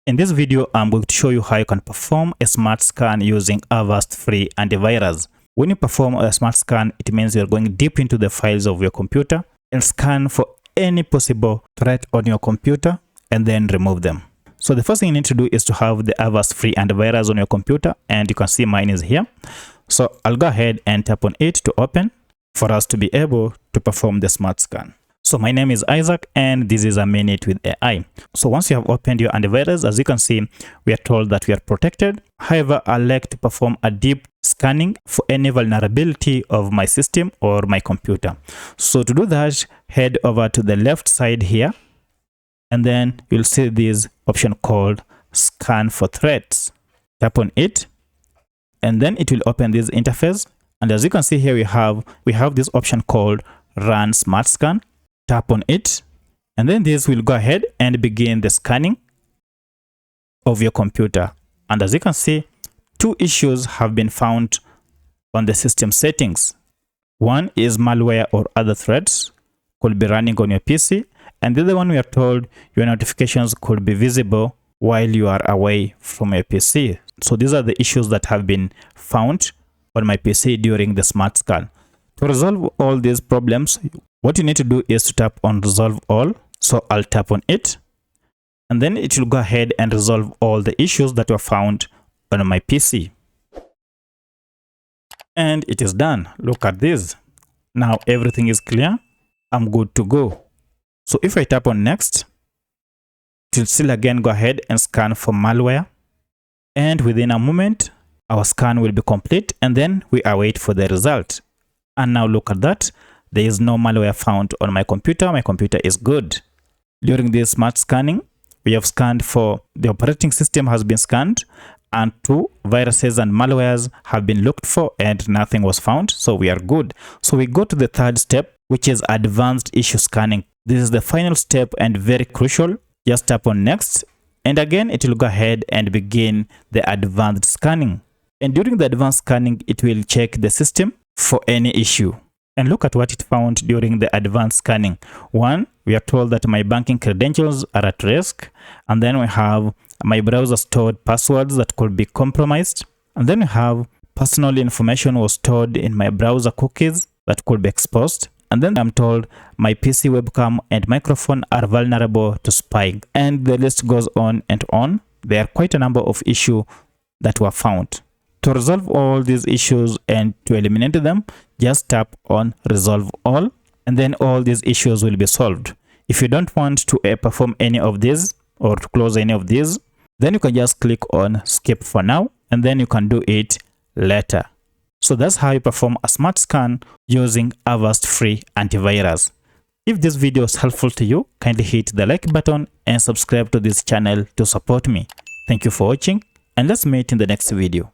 In this video, I'm going to show you how you can perform a smart scan using Avast free antivirus. When you perform a smart scan, it means you're going deep into the files of your computer and scan for any possible threat on your computer and then remove them. So the first thing you need to do is to have the Avast free antivirus on your computer, and you can see mine is here. So I'll go ahead and tap on it to open for us to be able to perform the smart scan. So my name is Isaac and this is a minute with AI. So once you have opened your antivirus, as you can see, we are told that we are protected. However, I like to perform a deep scanning for any vulnerability of my system or my computer. So to do that, head over to the left side here, and then you'll see this option called Scan for Threats. Tap on it, and then it will open this interface. And as you can see here, we have this option called Run Smart Scan. Tap on it, and then this will go ahead and begin the scanning of your computer. And as you can see, two issues have been found on the system settings. One is malware or other threats could be running on your PC, and the other one, we are told your notifications could be visible while you are away from your PC. So these are the issues that have been found on my PC during the smart scan. To resolve all these problems, what you need to do is to tap on Resolve All. So I'll tap on it, and then it will go ahead and resolve all the issues that were found on my PC. And it is done. Look at this. Now everything is clear. I'm good to go. So if I tap on Next, it will still again go ahead and scan for malware. And within a moment, our scan will be complete, and then we await for the result. And now look at that. There is no malware found on my computer. My computer is good. During this smart scanning, we have scanned for the operating system has been scanned, and 2 viruses and malwares have been looked for, and nothing was found. So we are good. So we go to the third step, which is advanced issue scanning. This is the final step and very crucial. Just tap on Next, and again it will go ahead and begin the advanced scanning. And during the advanced scanning, it will check the system for any issue. And look at what it found during the advanced scanning. One, we are told that my banking credentials are at risk. And then we have my browser stored passwords that could be compromised. And then we have personal information was stored in my browser cookies that could be exposed. And then I'm told my PC webcam and microphone are vulnerable to spying. And the list goes on and on. There are quite a number of issues that were found. To resolve all these issues and to eliminate them, just tap on Resolve All, and then all these issues will be solved. If you don't want to perform any of these or to close any of these, then you can just click on Skip for now, and then you can do it later. So that's how you perform a smart scan using Avast free antivirus. If this video is helpful to you, kindly hit the like button and subscribe to this channel to support me. Thank you for watching, and let's meet in the next video.